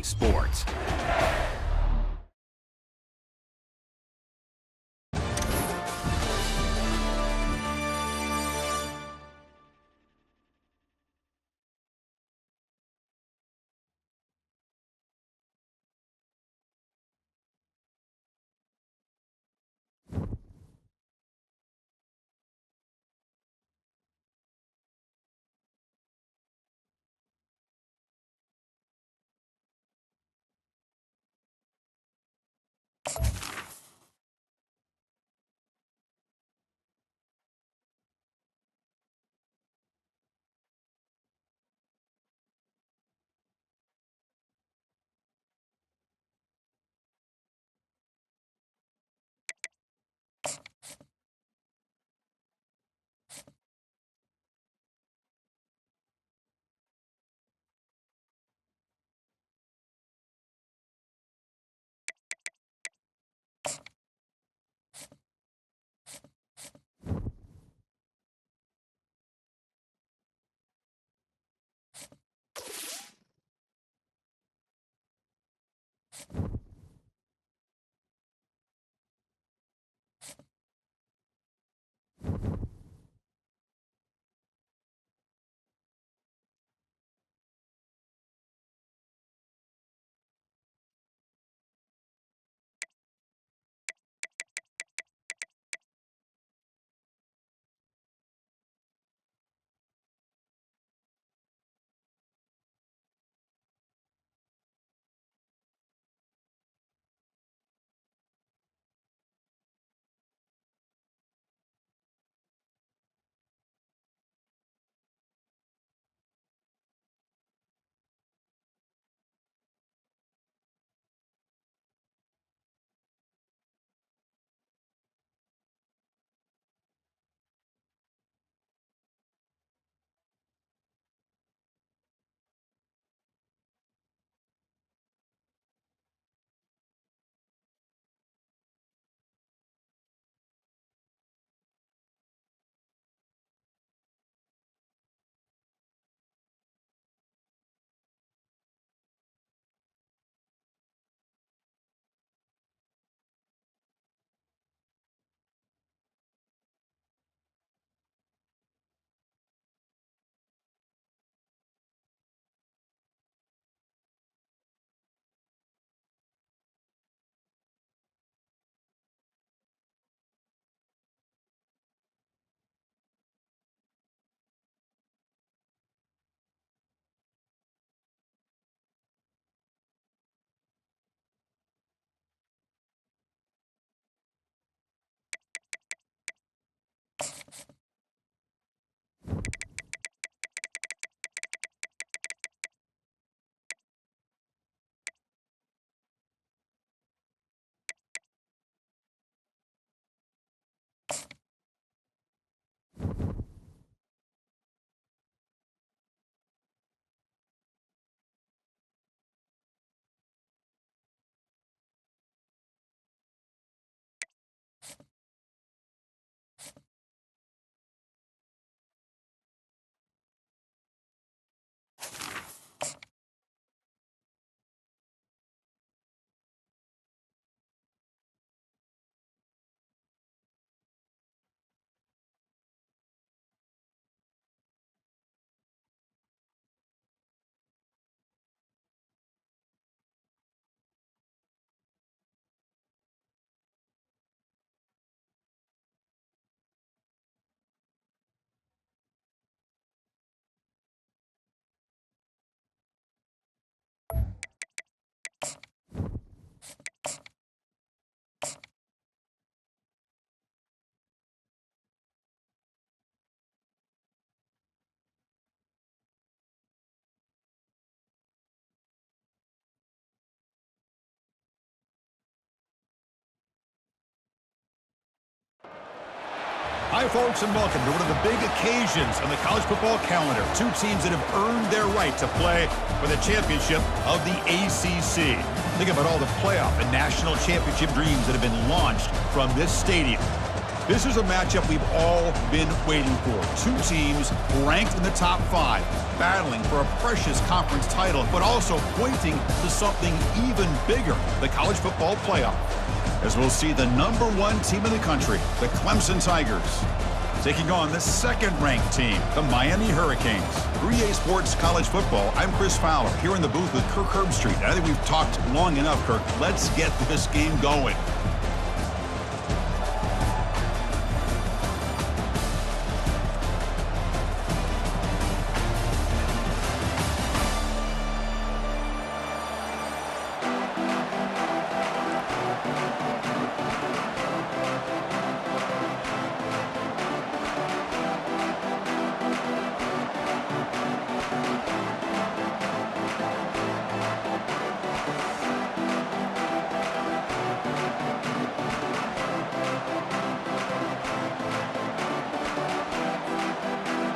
entertaining sports. Hi, folks, and welcome to one of the big occasions on the college football calendar. Two teams that have earned their right to play for the championship of the ACC. Think about all the playoff and national championship dreams that have been launched from this stadium. This is a matchup we've all been waiting for. Two teams ranked in the top 5, battling for a precious conference title, but also pointing to something even bigger, the college football playoff. As we'll see the #1 team in the country, the Clemson Tigers, taking on the second-ranked team, the Miami Hurricanes. 3A Sports College Football, I'm Chris Fowler, here in the booth with Kirk Herbstreit. I think we've talked long enough, Kirk. Let's get this game going.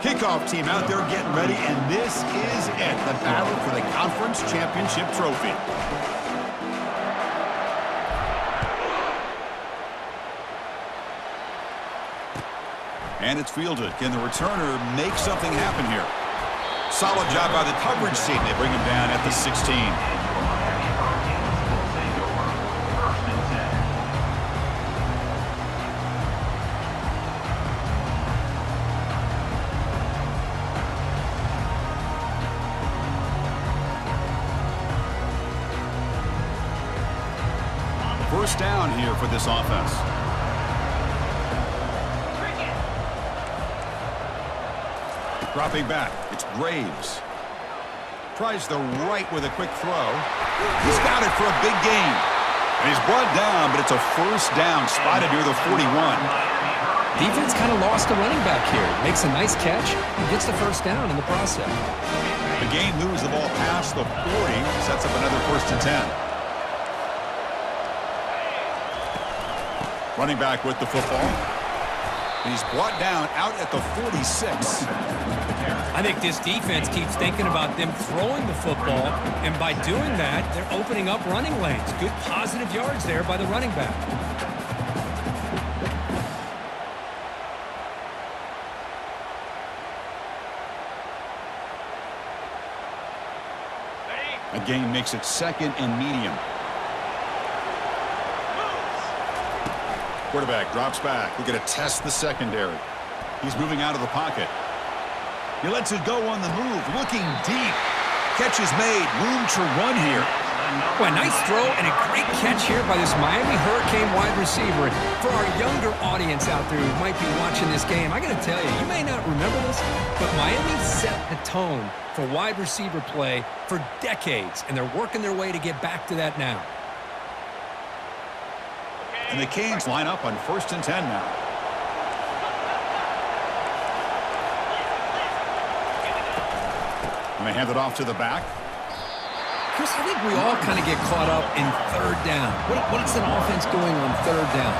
Kickoff team out there getting ready, and this is it, the battle for the conference championship trophy. And it's fielded. Can the returner make something happen here? Solid job by the coverage team. They bring him down at the 16. First down here for this offense. Dropping back, it's Graves. Tries the right with a quick throw. He's got it for a big gain. And he's brought down, but it's a first down, spotted near the 41. Defense kind of lost a running back here. Makes a nice catch and gets the first down in the process. The game moves the ball past the 40, sets up another 1st and 10. Running back with the football. He's brought down out at the 46. I think this defense keeps thinking about them throwing the football, and by doing that, they're opening up running lanes. Good positive yards there by the running back. A gain makes it 2nd and medium. Quarterback drops back. We're going to test the secondary. He's moving out of the pocket. He lets it go on the move, looking deep. Catch is made. Room to run here. Well, a nice throw and a great catch here by this Miami Hurricane wide receiver. For our younger audience out there who might be watching this game, I got to tell you, you may not remember this, but Miami set the tone for wide receiver play for decades, and they're working their way to get back to that now. And the Canes line up on 1st and 10 now. And they hand it off to the back. Chris, I think we all kind of get caught up in 3rd down. What's an offense doing on 3rd down?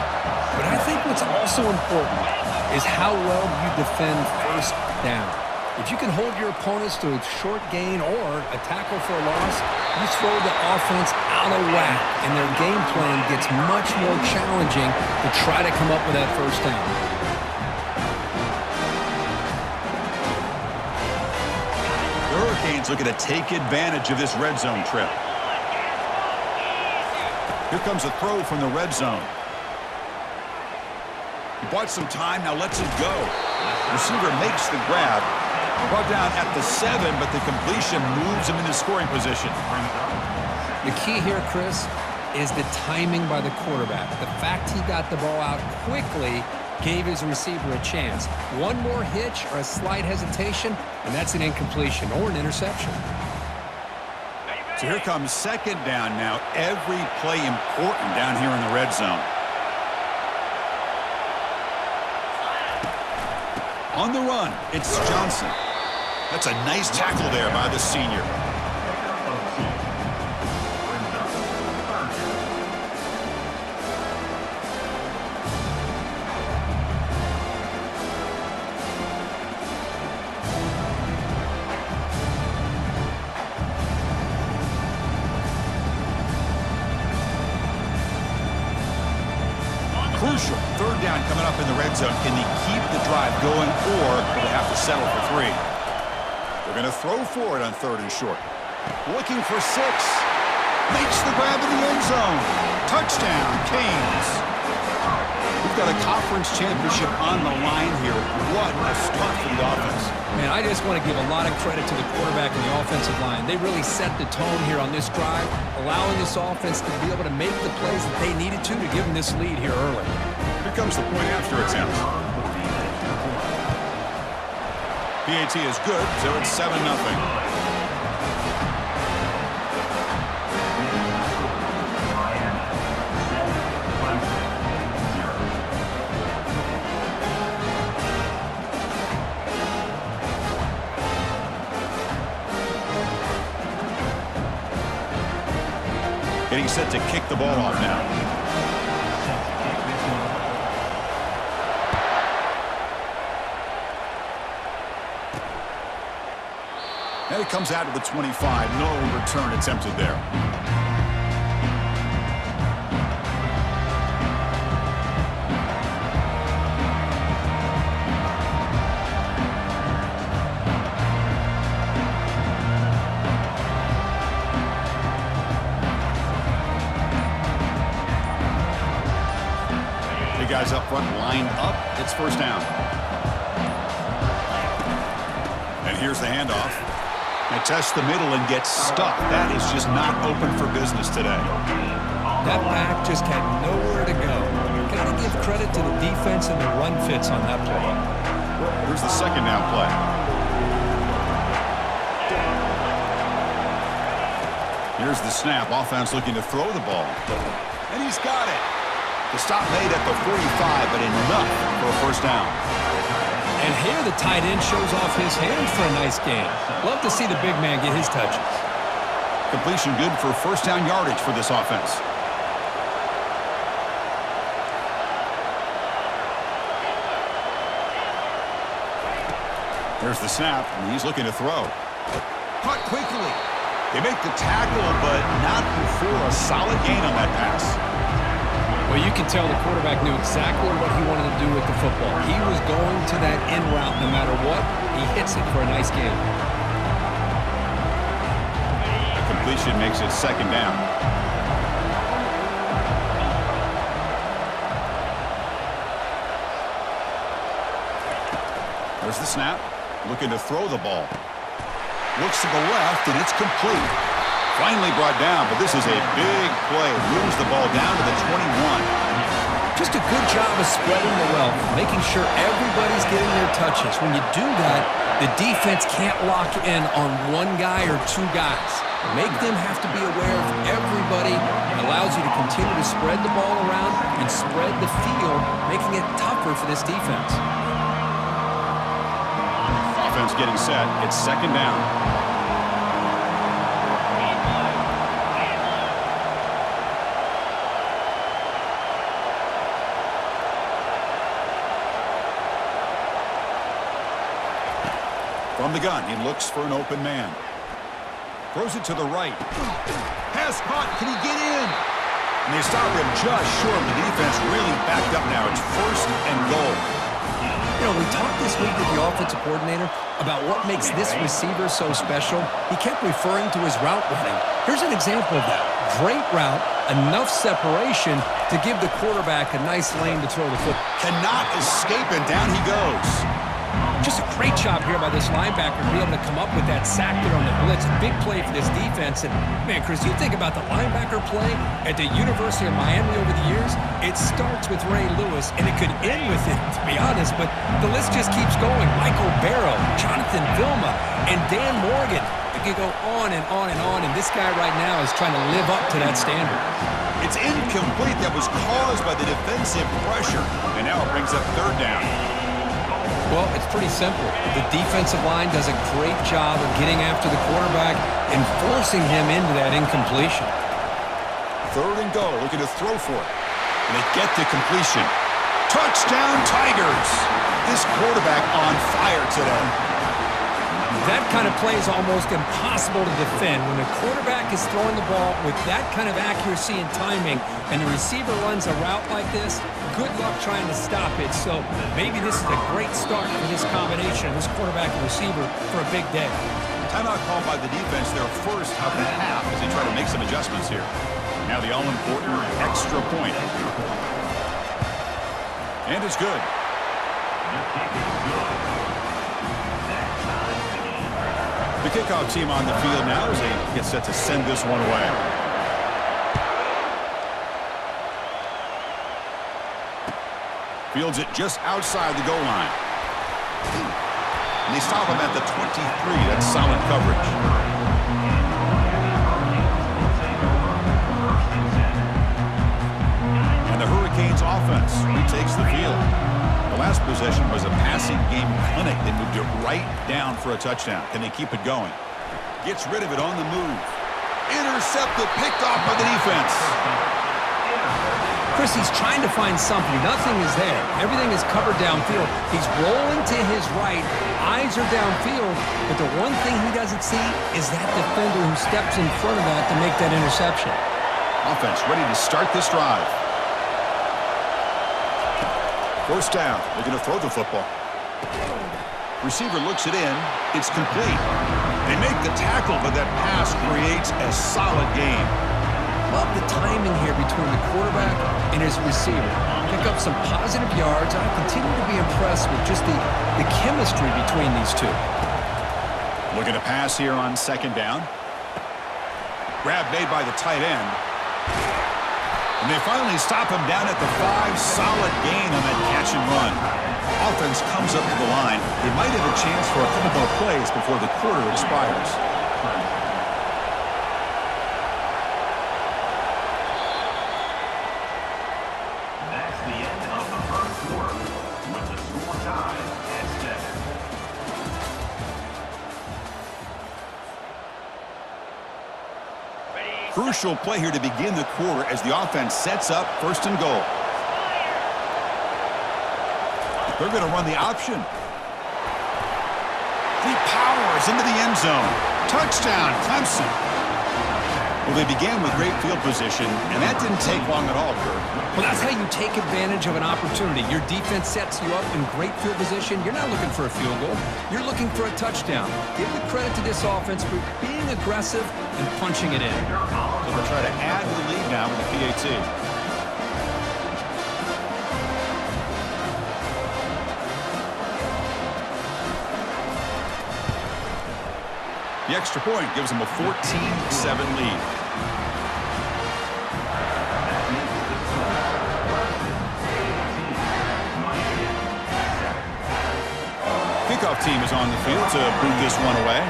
But I think what's also important is how well you defend 1st down. If you can hold your opponents to a short gain or a tackle for a loss, you throw the offense out of whack, and their game plan gets much more challenging to try to come up with that 1st down. The Hurricanes looking to take advantage of this red zone trip. Here comes a throw from the red zone. He bought some time, now lets it go. Receiver makes the grab. Brought down at the 7, but the completion moves him into scoring position. The key here, Chris, is the timing by the quarterback. The fact he got the ball out quickly gave his receiver a chance. One more hitch or a slight hesitation, and that's an incompletion or an interception. So here comes 2nd down now. Every play important down here in the red zone. On the run, it's Johnson. That's a nice tackle there by the senior. Crucial 3rd down coming up in the red zone. Can they keep the drive going, or will they have to settle for 3? They're going to throw for it on 3rd and short. Looking for 6. Makes the grab in the end zone. Touchdown, Canes. We've got a conference championship on the line here. What a start for the offense. Man, I just want to give a lot of credit to the quarterback and the offensive line. They really set the tone here on this drive, allowing this offense to be able to make the plays that they needed to give them this lead here early. Here comes the point after attempt. PAT is good, so it's 7-0. Getting set to kick the ball off now. And it comes out to the 25. No return attempted there. Guys up front lined up. It's first down. And here's the handoff. They test the middle and get stuck. That is just not open for business today. That back just had nowhere to go. Got to give credit to the defense and the run fits on that play. Here's the second down play. Here's the snap. Offense looking to throw the ball. And he's got it. The stop made at the 45, but enough for a first down. And here the tight end shows off his hands for a nice game. Love to see the big man get his touches. Completion good for first down yardage for this offense. There's the snap, and he's looking to throw. Caught quickly. They make the tackle, but not before a solid gain on that pass. Well, you can tell the quarterback knew exactly what he wanted to do with the football. He was going to that in route no matter what. He hits it for a nice game. The completion makes it second down. There's the snap. Looking to throw the ball. Looks to the left, and it's complete. Finally brought down, but this is a big play. Moves the ball down to the 21. Just a good job of spreading the wealth, making sure everybody's getting their touches. When you do that, the defense can't lock in on one guy or 2 guys. Make them have to be aware of everybody. It allows you to continue to spread the ball around and spread the field, making it tougher for this defense. Offense getting set. It's second down. From the gun, he looks for an open man. Throws it to the right. Pass caught. Can he get in? And they stop him just short. The defense really backed up now. It's first and goal. You know, we talked this week with the offensive coordinator about what makes this receiver so special. He kept referring to his route running. Here's an example of that. Great route, enough separation to give the quarterback a nice lane to throw the football. Cannot escape, and down he goes. Just a great job here by this linebacker to be able to come up with that sack there on the blitz. A big play for this defense. And, man, Chris, you think about the linebacker play at the University of Miami over the years, it starts with Ray Lewis, and it could end with it, to be honest. But the list just keeps going. Michael Barrow, Jonathan Vilma, and Dan Morgan. It could go on and on and on, and this guy right now is trying to live up to that standard. It's incomplete. That was caused by the defensive pressure. And now it brings up third down. Well, it's pretty simple. The defensive line does a great job of getting after the quarterback and forcing him into that incompletion. Third and goal, looking to throw for it. And they get the completion. Touchdown, Tigers! This quarterback on fire today. That kind of play is almost impossible to defend. When the quarterback is throwing the ball with that kind of accuracy and timing, and the receiver runs a route like this, good luck trying to stop it. So maybe this is a great start for this combination, this quarterback and receiver, for a big day. Timeout called by the defense, their first of the half, as they try to make some adjustments here. Now the all-important extra point. And it's good. The kickoff team on the field now as they get set to send this one away. Fields it just outside the goal line. And they stop him at the 23. That's solid coverage. And the Hurricanes offense retakes the field. The last possession was a passing game clinic. They moved it right down for a touchdown. Can they keep it going? Gets rid of it on the move. Intercepted, picked off by the defense. Chris, he's trying to find something. Nothing is there. Everything is covered downfield. He's rolling to his right. Eyes are downfield. But the one thing he doesn't see is that defender who steps in front of that to make that interception. Offense ready to start this drive. First down. They're going to throw the football. Receiver looks it in. It's complete. They make the tackle, but that pass creates a solid game. Love the timing here between the quarterback and his receiver. Pick up some positive yards. I continue to be impressed with just the chemistry between these two. Looking to pass here on second down. Grab made by the tight end. And they finally stop him down at the 5. Solid gain on that catch and run. Offense comes up to the line. They might have a chance for a couple more plays before the quarter expires. That's the end of the first quarter with the score tied at 7. Crucial play here to begin the quarter as the offense sets up first and goal. They're going to run the option. He powers into the end zone. Touchdown, Clemson. Well, they began with great field position, and that didn't take long at all, Kirk. Well, that's how you take advantage of an opportunity. Your defense sets you up in great field position. You're not looking for a field goal. You're looking for a touchdown. Give the credit to this offense for being aggressive and punching it in. So they'll try to add to the lead now with the PAT. The extra point gives them a 14-7 lead. Kickoff team is on the field to boot this one away.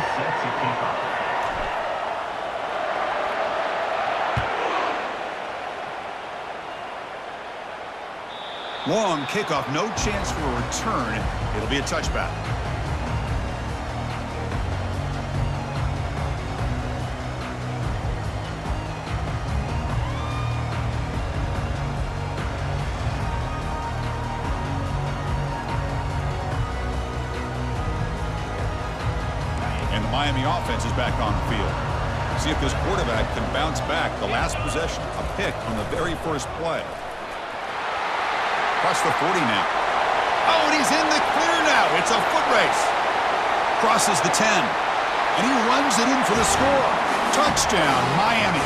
Long kickoff, no chance for a return. It'll be a touchback. Miami offense is back on the field. See if this quarterback can bounce back. The last possession, a pick on the very first play. Across the 40 now. Oh, and he's in the clear now. It's a foot race. Crosses the 10. And he runs it in for the score. Touchdown, Miami.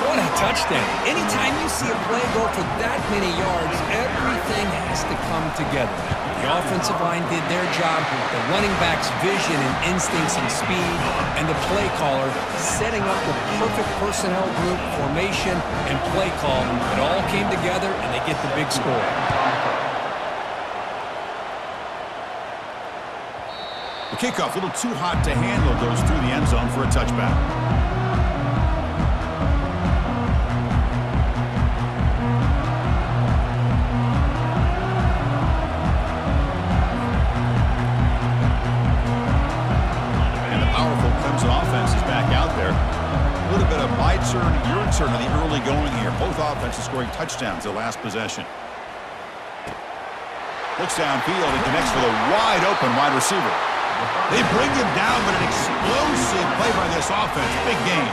What a touchdown. Anytime you see a play go for that many yards, everything has to come together. The offensive line did their job, the running back's vision and instincts and speed, and the play caller setting up the perfect personnel group, formation, and play call. It all came together, and they get the big score. The kickoff, a little too hot to handle, goes through the end zone for a touchback. Your turn in the early going here. Both offenses scoring touchdowns their last possession. Looks downfield and connects with a wide open wide receiver. They bring him down, but an explosive play by this offense. Big game.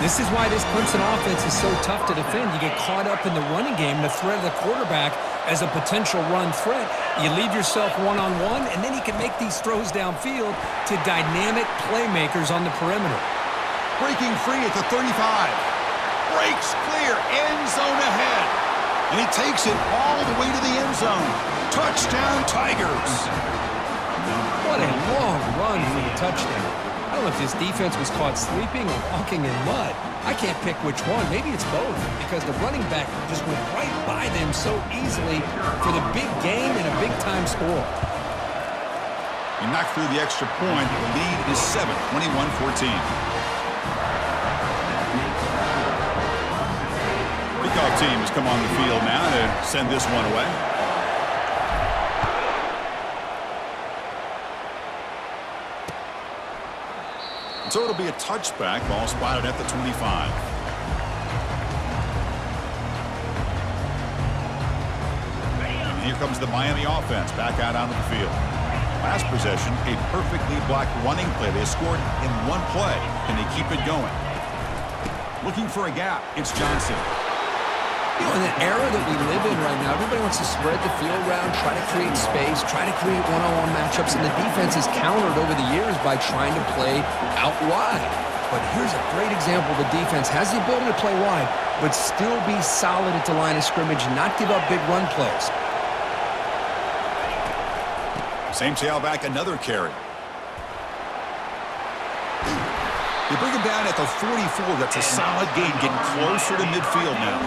This is why this Clemson offense is so tough to defend. You get caught up in the running game, the threat of the quarterback as a potential run threat. You leave yourself one-on-one, and then you can make these throws downfield to dynamic playmakers on the perimeter. Breaking free at the 35. Breaks clear. End zone ahead. And he takes it all the way to the end zone. Touchdown, Tigers. What a long run for the touchdown. I don't know if his defense was caught sleeping or walking in mud. I can't pick which one. Maybe it's both, because the running back just went right by them so easily for the big game and a big-time score. He knocked through the extra point. The lead is 7, 21-14. Kickoff team has come on the field now to send this one away. So it'll be a touchback. Ball spotted at the 25. And here comes the Miami offense back out onto the field. Last possession, a perfectly blocked running play. They scored in one play. Can they keep it going? Looking for a gap. It's Johnson. You know, in the era that we live in right now, everybody wants to spread the field around, try to create space, try to create one-on-one matchups, and the defense is countered over the years by trying to play out wide. But here's a great example. The defense has the ability to play wide, but still be solid at the line of scrimmage, not give up big run plays. Same tailback, another carry. They bring him down at the 44. That's a solid gain, getting closer to midfield now.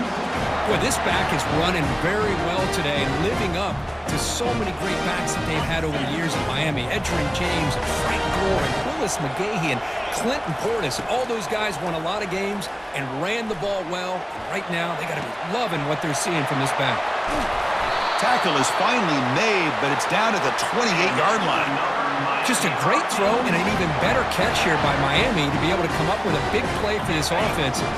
Boy, this back is running very well today and living up to so many great backs that they've had over the years in Miami. Edgerrin James, and Frank Gore, and Willis McGahee, and Clinton Portis. All those guys won a lot of games and ran the ball well. And right now, they got to be loving what they're seeing from this back. Tackle is finally made, but it's down at the 28-yard line. Just a great throw and an even better catch here by Miami to be able to come up with a big play for this offense. Oh,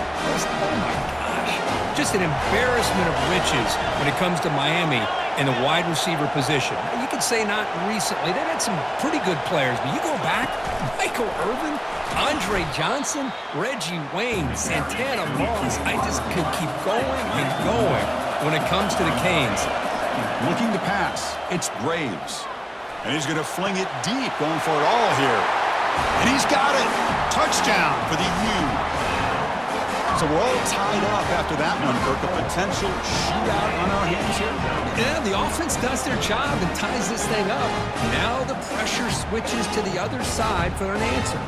my gosh. Just an embarrassment of riches when it comes to Miami in the wide receiver position. You could say not recently. They've had some pretty good players, but you go back, Michael Irvin, Andre Johnson, Reggie Wayne, Santana Moss. I just could keep going and going when it comes to the Canes. Looking to pass. It's Graves. And he's going to fling it deep, going for it all here. And he's got it. Touchdown for the U. So we're all tied up after that one, Kirk. A potential shootout on our hands here. Yeah, the offense does their job and ties this thing up. Now the pressure switches to the other side for an answer.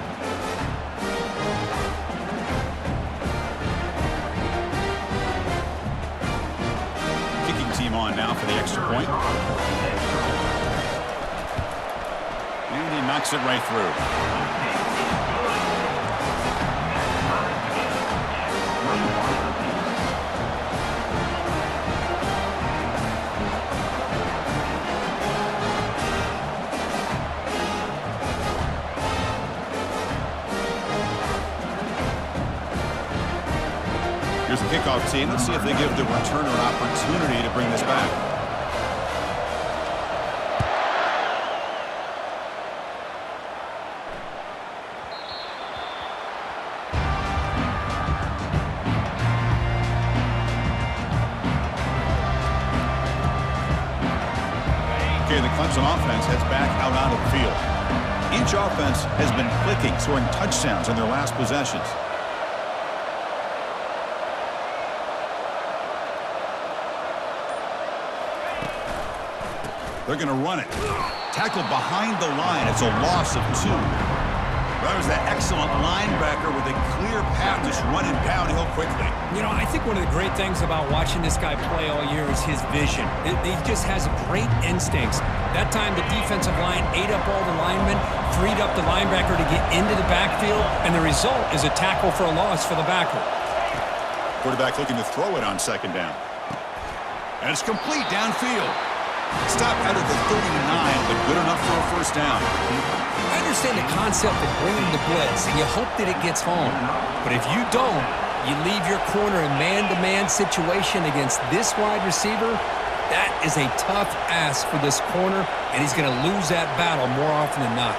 Kicking team on now for the extra point. And he knocks it right through. Here's the kickoff team. Let's see if they give the returner an opportunity to bring this back. Okay, the Clemson offense heads back out onto the field. Each offense has been clicking, scoring touchdowns in their last possessions. They're going to run it. Tackled behind the line. It's a loss of 2. That was that excellent linebacker with a clear path just running downhill quickly. You know, I think one of the great things about watching this guy play all year is his vision. He just has great instincts. That time the defensive line ate up all the linemen, freed up the linebacker to get into the backfield, and the result is a tackle for a loss for the backer. Quarterback looking to throw it on second down. And it's complete downfield. Stop out of the 39, but good enough for a first down. I understand the concept of bringing the blitz, and you hope that it gets home. But if you don't, you leave your corner in man-to-man situation against this wide receiver, That is a tough ask for this corner, and he's going to lose that battle more often than not.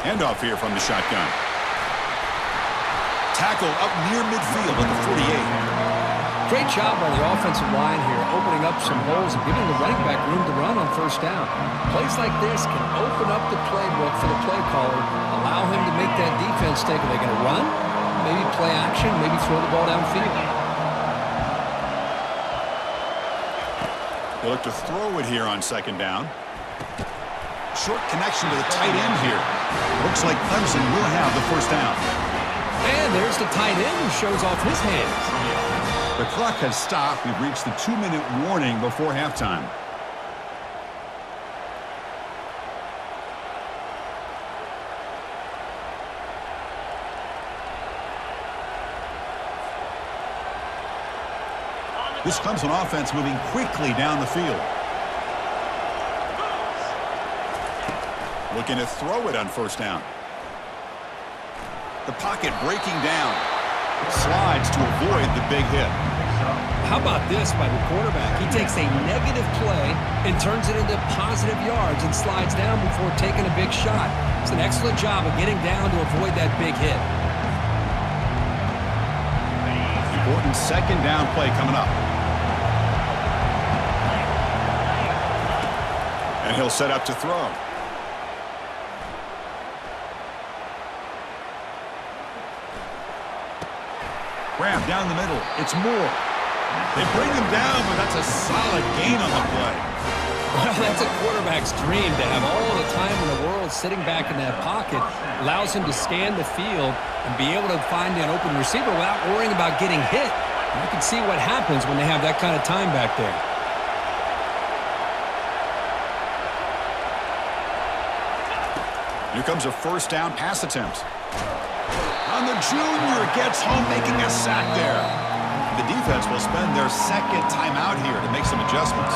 Handoff here from the shotgun. Tackle up near midfield at the 48. Great job by the offensive line here, opening up some holes and giving the running back room to run on first down. Plays like this can open up the playbook for the play caller, allow him to make that defense think, are they going to run? Maybe play action, maybe throw the ball downfield. They look to throw it here on second down. Short connection to the tight end here. Looks like Clemson will have the first down. And there's the tight end who shows off his hands. The clock has stopped. We've reached the 2-minute warning before halftime. This Clemson offense moving quickly down the field. Looking to throw it on first down. The pocket breaking down. Slides to avoid the big hit. How about this by the quarterback? He takes a negative play and turns it into positive yards and slides down before taking a big shot. It's an excellent job of getting down to avoid that big hit. Important second down play coming up. And he'll set up to throw. Grab down the middle. It's Moore. They bring him down, but that's a solid gain on the play. Well, that's a quarterback's dream to have all the time in the world sitting back in that pocket. Allows him to scan the field and be able to find an open receiver without worrying about getting hit. You can see what happens when they have that kind of time back there. Here comes a first down pass attempt. And the junior gets home, making a sack there. The defense will spend their second timeout here to make some adjustments.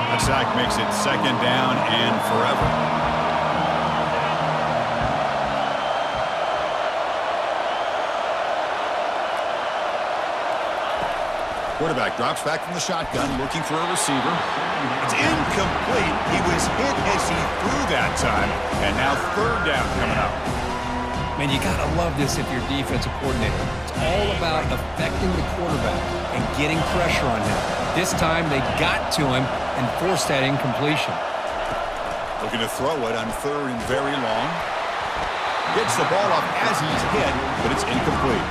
That sack makes it second down and forever. Quarterback drops back from the shotgun, looking for a receiver. It's incomplete. He was hit as he threw that time, and now third down coming up. Man, you got to love this if you're defensive coordinator. It's all about affecting the quarterback and getting pressure on him. This time they got to him and forced that incompletion. Looking to throw it on third and very long. Gets the ball up as he's hit, but it's incomplete.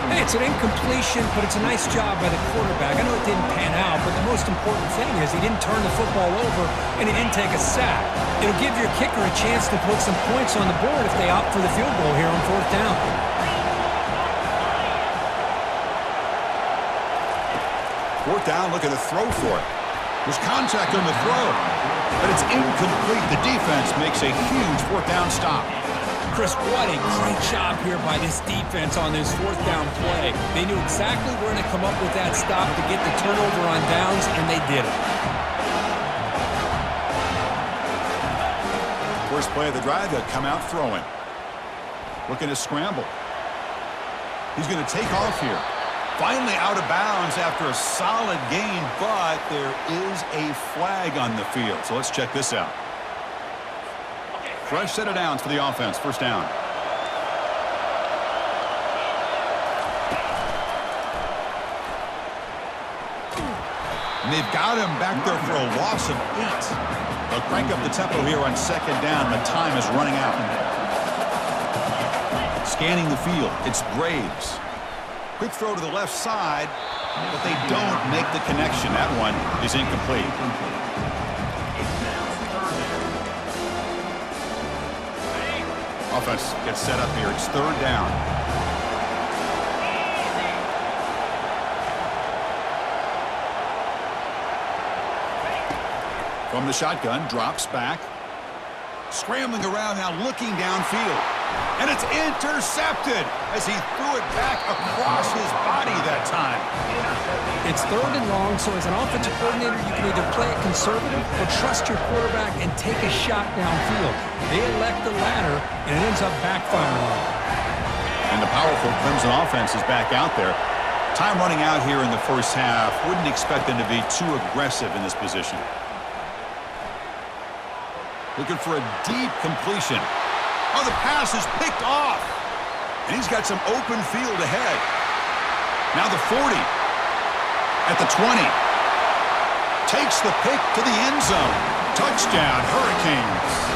Hey, it's an incompletion, but it's a nice job by the quarterback. I know it didn't pan out, but the most important thing is he didn't turn the football over and he didn't take a sack. It'll give your kicker a chance to put some points on the board if they opt for the field goal here on fourth down. Fourth down, looking to throw for it. There's contact on the throw, but it's incomplete. The defense makes a huge fourth down stop. Chris, what a great job here by this defense on this fourth down play. They knew exactly where to come up with that stop to get the turnover on downs, and they did it. First play of the drive, they'll come out throwing. Looking to scramble. He's going to take off here. Finally out of bounds after a solid gain, but there is a flag on the field. So let's check this out. Fresh set of downs for the offense. First down. And they've got him back there for a loss of 8. They'll crank up the tempo here on second down. The time is running out. Scanning the field. It's Graves. Quick throw to the left side, but they don't make the connection. That one is incomplete. Offense gets set up here. It's third down. From the shotgun, drops back. Scrambling around now, looking downfield. And it's intercepted as he threw it back across his body that time. It's third and long, so as an offensive coordinator, you can either play it conservative or trust your quarterback and take a shot downfield. They elect the latter, and it ends up backfiring on them. And the powerful Clemson offense is back out there. Time running out here in the first half. Wouldn't expect them to be too aggressive in this position. Looking for a deep completion. Oh, the pass is picked off. And he's got some open field ahead. Now the 40. At the 20. Takes the pick to the end zone. Touchdown, Hurricanes.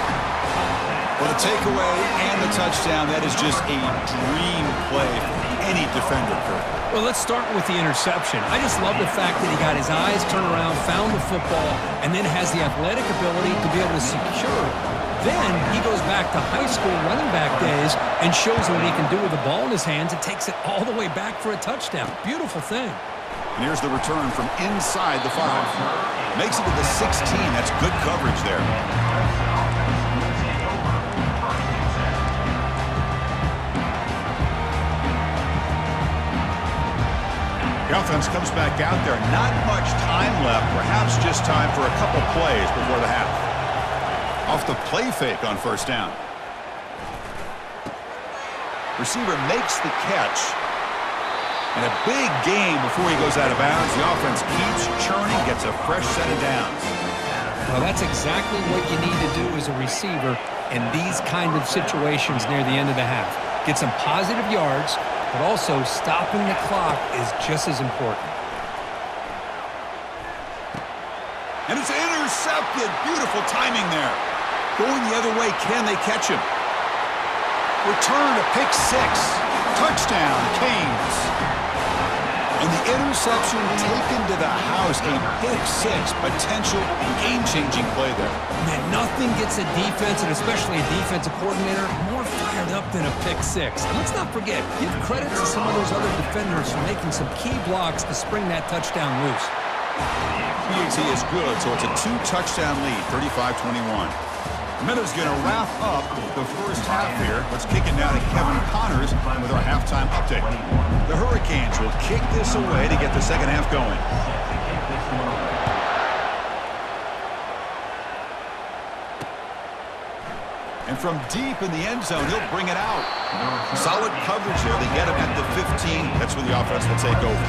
Well, the takeaway and the touchdown, that is just a dream play for any defender, Kurt. Well, let's start with the interception. I just love the fact that he got his eyes turned around, found the football, and then has the athletic ability to be able to secure it. Then he goes back to high school running back days and shows what he can do with the ball in his hands and takes it all the way back for a touchdown. Beautiful thing. And here's the return from inside the 5. Makes it to the 16. That's good coverage there. The offense comes back out there. Not much time left. Perhaps just time for a couple plays before the half. Off the play fake on first down. Receiver makes the catch. And a big game before he goes out of bounds. The offense keeps churning, gets a fresh set of downs. Well, that's exactly what you need to do as a receiver in these kind of situations near the end of the half. Get some positive yards, but also stopping the clock is just as important. And it's intercepted. Beautiful timing there. Going the other way, can they catch him? Return to pick 6. Touchdown, Canes. And the interception taken to the house. A pick 6. Potential game-changing play there. Man, nothing gets a defense, and especially a defensive coordinator, more fired up than a pick 6. And let's not forget, give credit to some of those other defenders for making some key blocks to spring that touchdown loose. PAT is good, so it's a 2-touchdown lead, 35-21. Minute's going to wrap up the first half here. Let's kick it now to Kevin Connors with our halftime update. The Hurricanes will kick this away to get the second half going. And from deep in the end zone, he'll bring it out. Solid coverage there. They get him at the 15. That's where the offense will take over.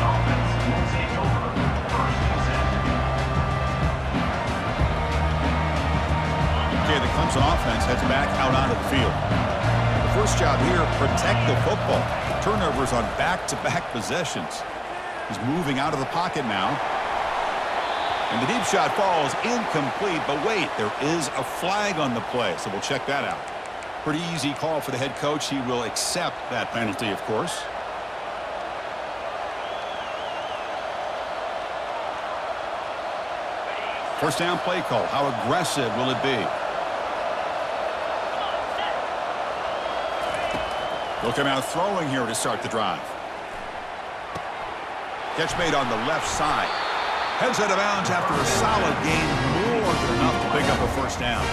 The Clemson offense heads back out onto the field. The first job here, protect the football. Turnovers on back-to-back possessions. He's moving out of the pocket now. And the deep shot falls incomplete, but wait, there is a flag on the play, so we'll check that out. Pretty easy call for the head coach. He will accept that penalty, of course. First down play call. How aggressive will it be? They'll come out throwing here to start the drive. Catch made on the left side. Heads out of bounds after a solid gain, more than enough to pick up a first down.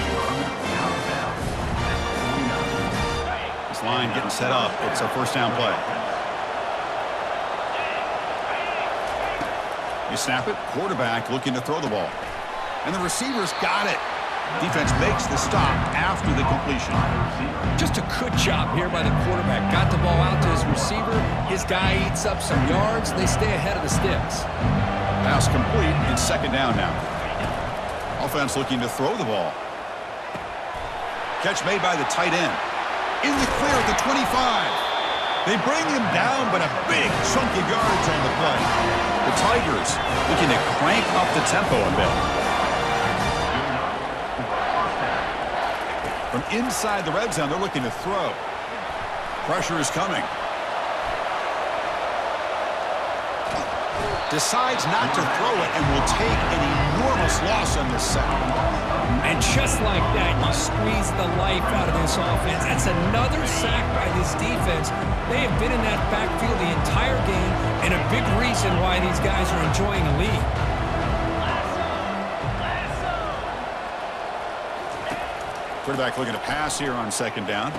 This line getting set up. It's a first down play. You snap it. Quarterback looking to throw the ball. And the receiver's got it. Defense makes the stop after the completion. Just a good job here by the quarterback. Got the ball out to his receiver. His guy eats up some yards. They stay ahead of the sticks. Pass complete. It's second down now. Offense looking to throw the ball. Catch made by the tight end. In the clear at the 25. They bring him down, but a big chunk of yards on the play. The Tigers looking to crank up the tempo a bit. From inside the red zone, they're looking to throw. Pressure is coming. Decides not to throw it and will take an enormous loss on this sack. And just like that, you squeeze the life out of this offense. That's another sack by this defense. They have been in that backfield the entire game, and a big reason why these guys are enjoying a lead. Quarterback looking to pass here on second down.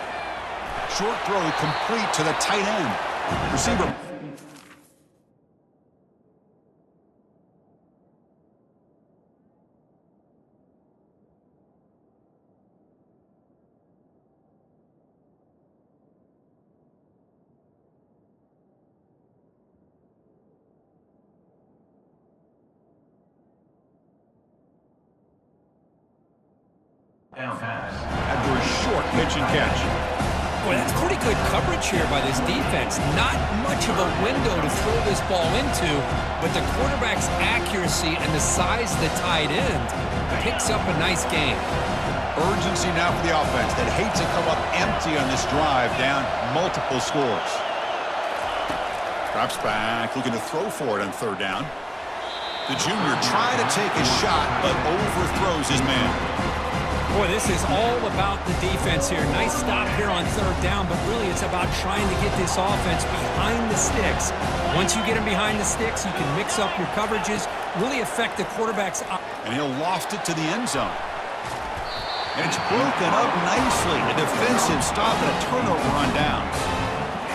Short throw complete to the tight end. Receiver. down pass. After a short pitch and catch. Boy, that's pretty good coverage here by this defense. Not much of a window to throw this ball into, but the quarterback's accuracy and the size of the tight end picks up a nice game. Urgency now for the offense that hates to come up empty on this drive, down multiple scores. Drops back, looking to throw for it on third down. The junior trying to take a shot, but overthrows his man. Boy, this is all about the defense here. Nice stop here on third down, but really it's about trying to get this offense behind the sticks. Once you get them behind the sticks, you can mix up your coverages, really affect the quarterback's... And he'll loft it to the end zone. And it's broken up nicely. A defensive stop and a turnover on downs.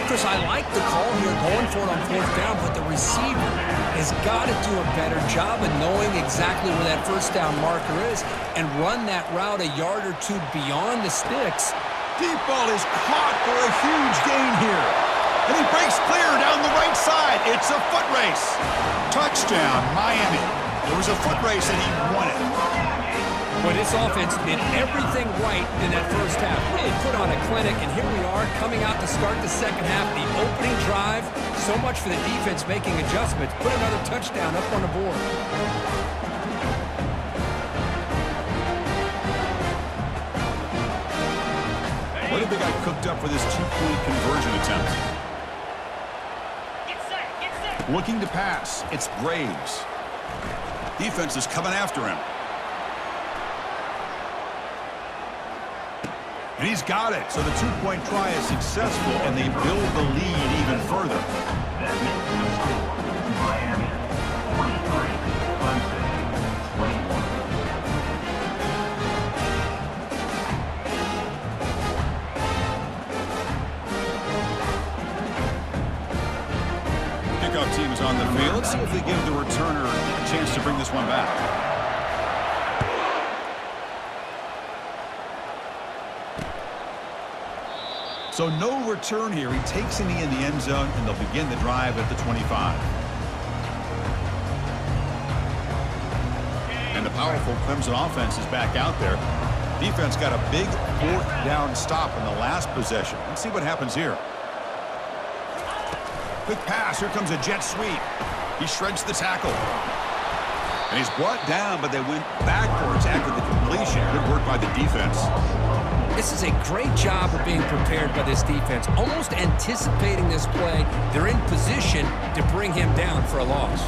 Chris, I like the call here going for it on fourth down, but the receiver has got to do a better job of knowing exactly where that first down marker is and run that route a yard or two beyond the sticks. Deep ball is caught for a huge gain here. And he breaks clear down the right side. It's a foot race. Touchdown, Miami. There was a foot race and he won it. Well, this offense did everything right in that first half. Really put on a clinic, and here we are coming out to start the second half. The opening drive, so much for the defense making adjustments. Put another touchdown up on the board. What have they got cooked up for this two-point conversion attempt? Get set. Looking to pass. It's Braves. Defense is coming after him. And he's got it. So the two-point try is successful, and they build the lead even further. That makes the score Miami 43, Clemson 21. Kickoff team is on the field. Let's see if they give the returner a chance to bring this one back. So no return here. He takes it in the end zone, and they'll begin the drive at the 25. And the powerful Clemson offense is back out there. Defense got a big fourth down stop in the last possession. Let's see what happens here. Quick pass. Here comes a jet sweep. He shreds the tackle. And he's brought down, but they went backwards after the completion. Good work by the defense. This is a great job of being prepared by this defense, almost anticipating this play. They're in position to bring him down for a loss.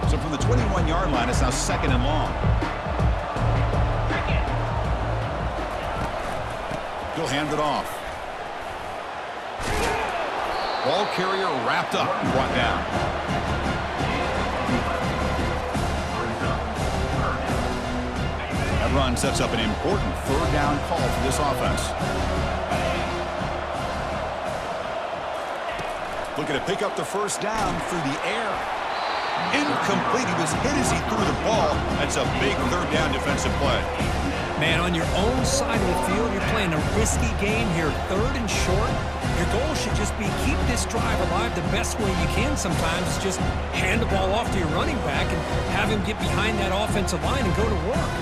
So from the 21-yard line, it's now second and long. He'll hand it off. Ball carrier wrapped up, brought down. That run sets up an important third down call for this offense. Looking to pick up the first down through the air. Incomplete. He was hit as he threw the ball. That's a big third down defensive play. Man, on your own side of the field, you're playing a risky game here, third and short. Your goal should just be keep this drive alive the best way you can sometimes. Just hand the ball off to your running back and have him get behind that offensive line and go to work.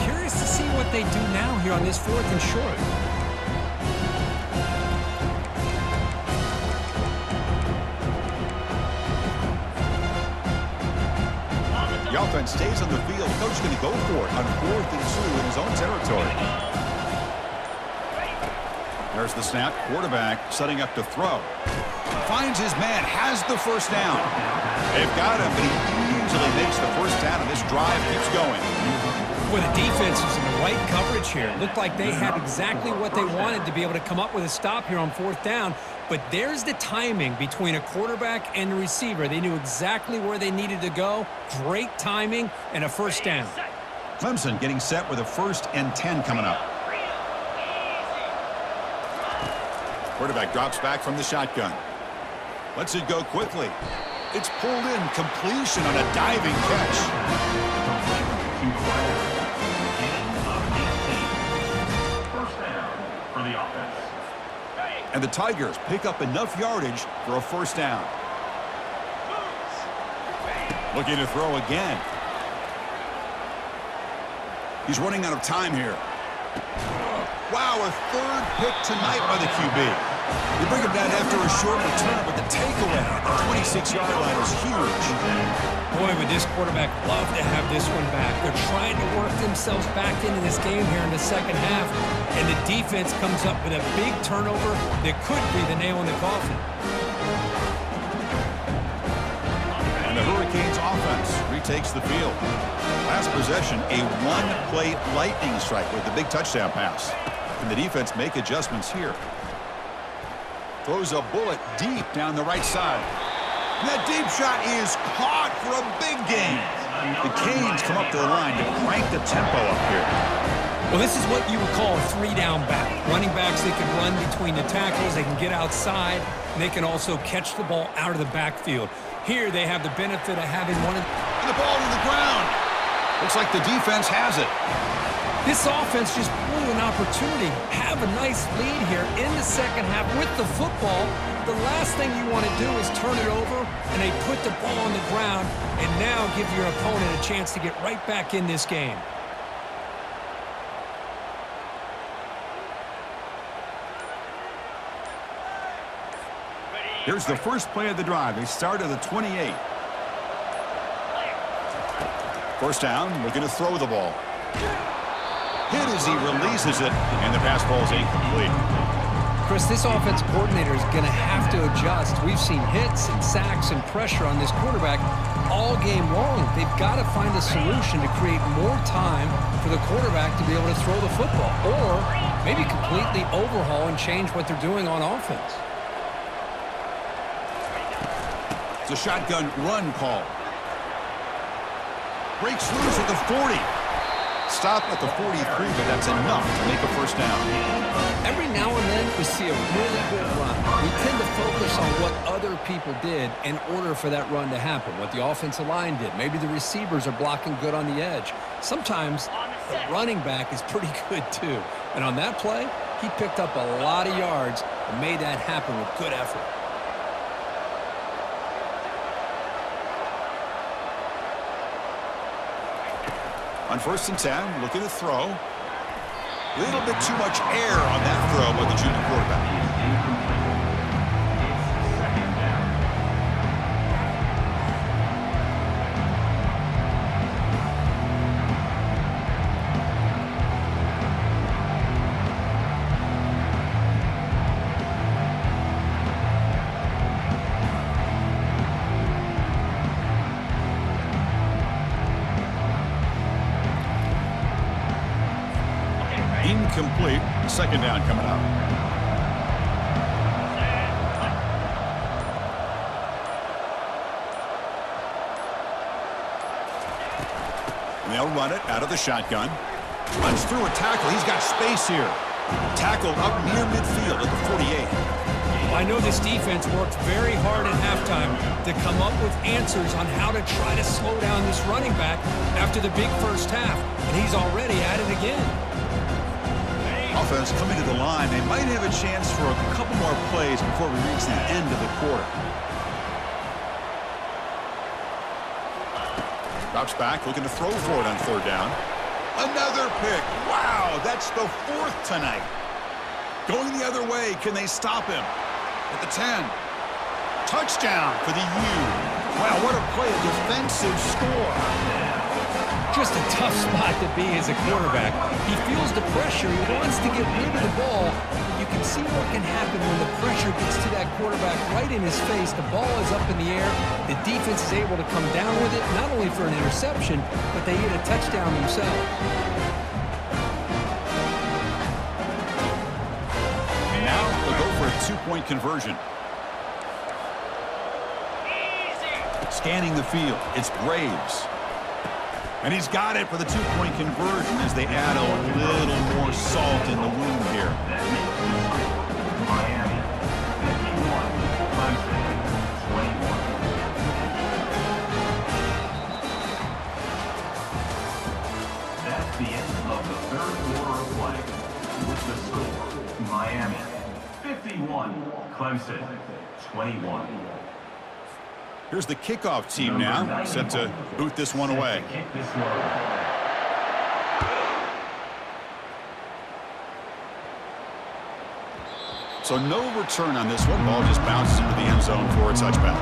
Curious to see what they do now here on this fourth and short. The offense stays on the field. Coach going to go for it on 4th and 2 in his own territory. There's the snap. Quarterback setting up to throw. Finds his man. Has the first down. They've got him, but he easily makes the first down, and this drive keeps going. Well, the defense was in the right coverage here. Looked like they had exactly what they wanted to be able to come up with a stop here on fourth down. But there's the timing between a quarterback and the receiver. They knew exactly where they needed to go. Great timing and a first down. Clemson getting set with a 1st and 10 coming up. Quarterback drops back from the shotgun. Lets it go quickly. It's pulled in. Completion on a diving catch. And the Tigers pick up enough yardage for a first down. Looking to throw again. He's running out of time here. Wow, a third pick tonight by the QB. They bring him down after a short return, but the takeaway at the 26-yard line is huge. Boy, would this quarterback love to have this one back. They're trying to work themselves back into this game here in the second half, and the defense comes up with a big turnover that could be the nail in the coffin. And the Hurricanes offense retakes the field. Last possession, a one-play lightning strike with the big touchdown pass. Can the defense make adjustments here? Throws a bullet deep down the right side. And that deep shot is caught for a big gain. The Canes come up to the line to crank the tempo up here. Well, this is what you would call a three-down back. Running backs, they can run between the tackles, they can get outside, and they can also catch the ball out of the backfield. Here, they have the benefit of having one of... And the ball to the ground. Looks like the defense has it. This offense just blew an opportunity. Have a nice lead here in the second half with the football. The last thing you want to do is turn it over, and they put the ball on the ground, and now give your opponent a chance to get right back in this game. Here's the first play of the drive. They start at the 28. First down, looking to throw the ball. Hit as he releases it, and the pass ball is incomplete. Chris, this offense coordinator is going to have to adjust. We've seen hits and sacks and pressure on this quarterback all game long. They've got to find a solution to create more time for the quarterback to be able to throw the football, or maybe completely overhaul and change what they're doing on offense. It's a shotgun run call. Breaks loose at the 40. Stop at the 43, but that's enough to make a first down. Every now and then we see a really good run. We tend to focus on what other people did in order for that run to happen, what the offensive line did. Maybe the receivers are blocking good on the edge. Sometimes the running back is pretty good too. And on that play, he picked up a lot of yards and made that happen with good effort. On 1st and 10, looking to throw. A little bit too much air on that throw by the junior quarterback. Incomplete. Second down coming up. And they'll run it out of the shotgun. Runs through a tackle. He's got space here. Tackled up near midfield at the 48. I know this defense worked very hard at halftime to come up with answers on how to try to slow down this running back after the big first half, and he's already at it again. Offense coming to the line. They might have a chance for a couple more plays before we reach the end of the quarter. Drops back, looking to throw for it on 3rd down. Another pick. Wow, that's the 4th tonight. Going the other way, can they stop him? At the 10. Touchdown for the U. Wow, what a play, a defensive score. Just a tough spot to be as a quarterback. He feels the pressure. He wants to get rid of the ball. You can see what can happen when the pressure gets to that quarterback right in his face. The ball is up in the air. The defense is able to come down with it, not only for an interception, but they get a touchdown themselves. And now they'll go for a 2-point conversion. Scanning the field, it's Graves. And he's got it for the 2-point conversion as they add a little more salt in the wound here. Miami, 51, Clemson, 21. That's the end of the 3rd quarter of play. With the score, Miami, 51, Clemson, 21. Here's the kickoff team now, set to boot this one away. So no return on this one. Ball just bounces into the end zone for a touchback.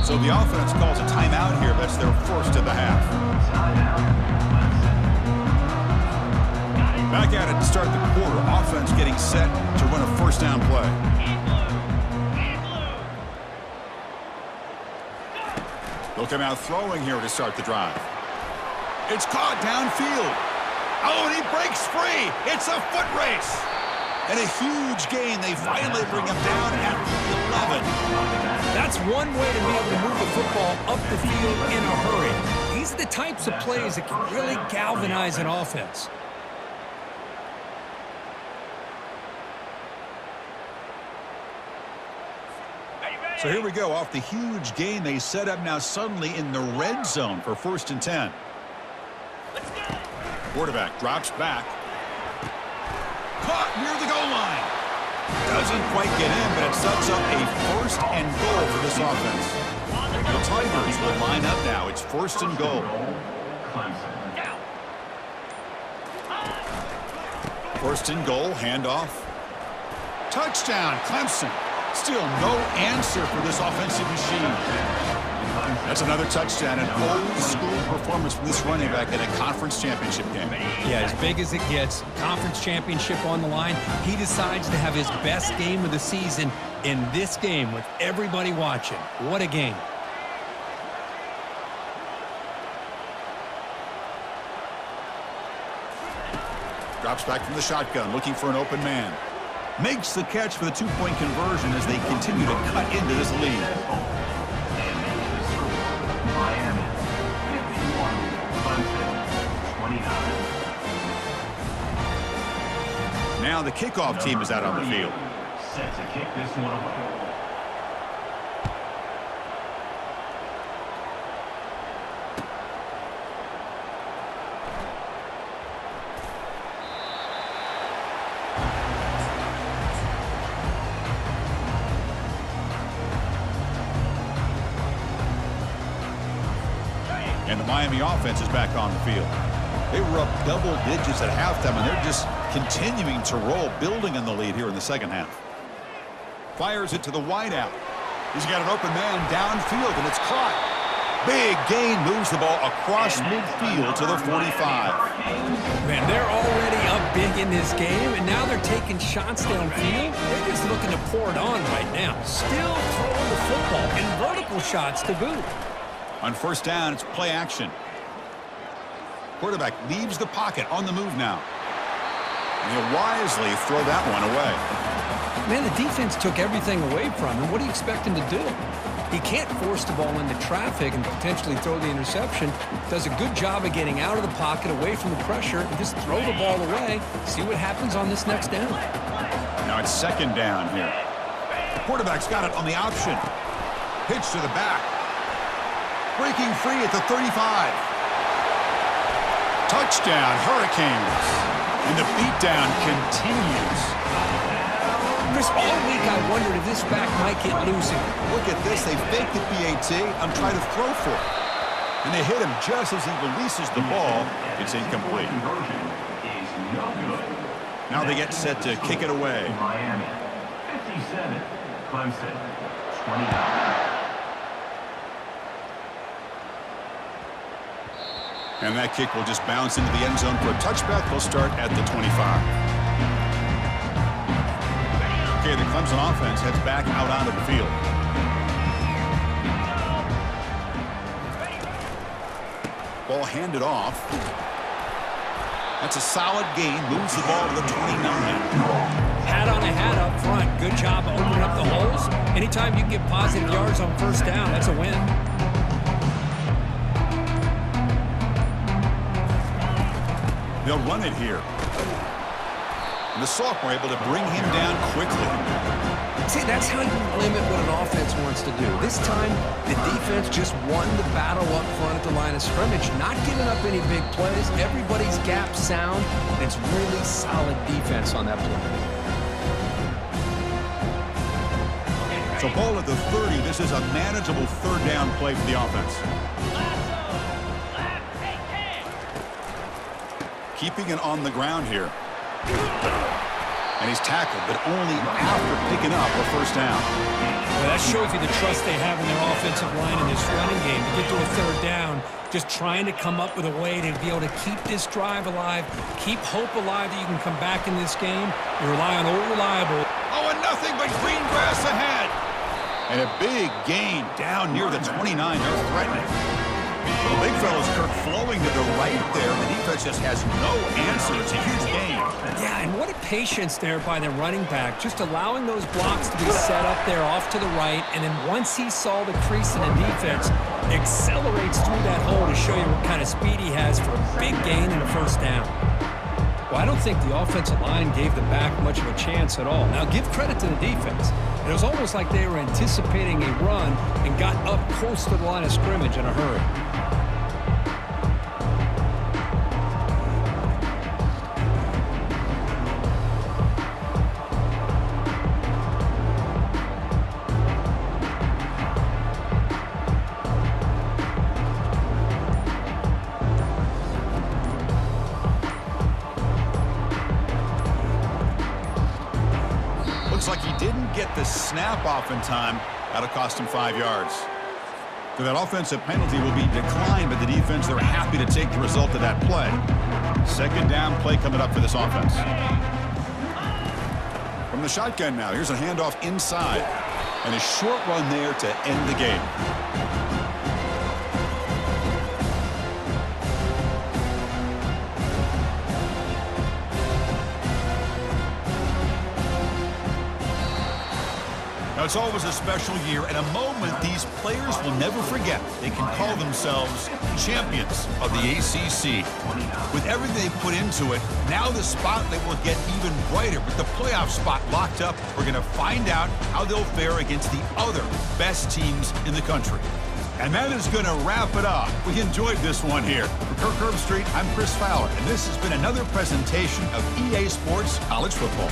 So the offense calls a timeout here. That's their first of the half. Back at it to start the quarter. Offense getting set to run a first down play. They'll come out throwing here to start the drive. It's caught downfield. Oh, and he breaks free. It's a foot race. And a huge gain. They finally bring him down at the 11. That's one way to be able to move the football up the field in a hurry. These are the types of plays that can really galvanize an offense. So here we go. Off the huge gain, they set up now suddenly in the red zone for 1st and 10. Quarterback drops back. Caught near the goal line. Doesn't quite get in, but it sets up a 1st and goal for this offense. The Tigers will line up now. It's 1st and goal. 1st and goal, handoff. Touchdown, Clemson. Still no answer for this offensive machine. That's another touchdown, an old-school performance from this running back in a conference championship game. Yeah, as big as it gets, conference championship on the line, he decides to have his best game of the season in this game with everybody watching. What a game. Drops back from the shotgun, looking for an open man. Makes the catch for the two-point conversion as they continue to cut into this lead. Miami, 51, Clemson, 29. Now the kickoff team is out on the field. Set to kick this one away. And the Miami offense is back on the field. They were up double digits at halftime, and they're just continuing to roll, building on the lead here in the second half. Fires it to the wideout. He's got an open man downfield, and it's caught. Big gain, moves the ball across midfield to the 45. Man, they're already up big in this game, and now they're taking shots downfield. They're just looking to pour it on right now. Still throwing the football, and vertical shots to boot. On 1st down, it's play action. Quarterback leaves the pocket on the move now. And he'll wisely throw that one away. Man, the defense took everything away from him. What do you expect him to do? He can't force the ball into traffic and potentially throw the interception. Does a good job of getting out of the pocket, away from the pressure, and just throw the ball away. See what happens on this next down. Now it's 2nd down here. Quarterback's got it on the option. Pitch to the back. Breaking free at the 35. Touchdown, Hurricanes. And the beatdown continues. Chris, all week I wondered if this back might get loose. Look at this. They fake the PAT. I'm trying to throw for it. And they hit him just as he releases the ball. It's incomplete. Now they get set to kick it away. Miami, 57, Clemson, 29. And that kick will just bounce into the end zone for a touchback. They'll start at the 25. Okay, the Clemson offense heads back out onto the field. Ball handed off. That's a solid gain. Moves the ball to the 29. Hat on a hat up front. Good job opening up the holes. Anytime you get positive yards on 1st down, that's a win. They'll run it here. And the sophomore able to bring him down quickly. See, that's how you limit what an offense wants to do. This time, the defense just won the battle up front at the line of scrimmage, not giving up any big plays. Everybody's gap sound, and it's really solid defense on that play. So ball at the 30. This is a manageable third down play for the offense. Keeping it on the ground here. And he's tackled, but only after picking up a first down. Well, that shows you the trust they have in their offensive line in this running game. To get to a third down, just trying to come up with a way to be able to keep this drive alive, keep hope alive that you can come back in this game. You rely on old reliable. Oh, and nothing but green grass ahead. And a big gain down near the 29. They're threatening. The big fellow's Kirk flowing to the right there. The defense just has no answer. It's a huge gain. Yeah, and what a patience there by the running back, just allowing those blocks to be set up there off to the right, and then once he saw the crease in the defense, accelerates through that hole to show you what kind of speed he has for a big gain and a first down. Well, I don't think the offensive line gave the back much of a chance at all. Now, give credit to the defense. It was almost like they were anticipating a run and got up close to the line of scrimmage in a hurry. Looks like he didn't get the snap off in time. That'll cost him 5 yards. So that offensive penalty will be declined by the defense. They're happy to take the result of that play. Second down play coming up for this offense. From the shotgun now, here's a handoff inside. And a short run there to end the game. Now, it's always a special year and a moment these players will never forget. They can call themselves champions of the ACC. With everything they put into it, now the spotlight will get even brighter. With the playoff spot locked up, we're going to find out how they'll fare against the other best teams in the country. And that is going to wrap it up. We enjoyed this one here. For Kirk Herbstreit, I'm Chris Fowler, and this has been another presentation of EA Sports College Football.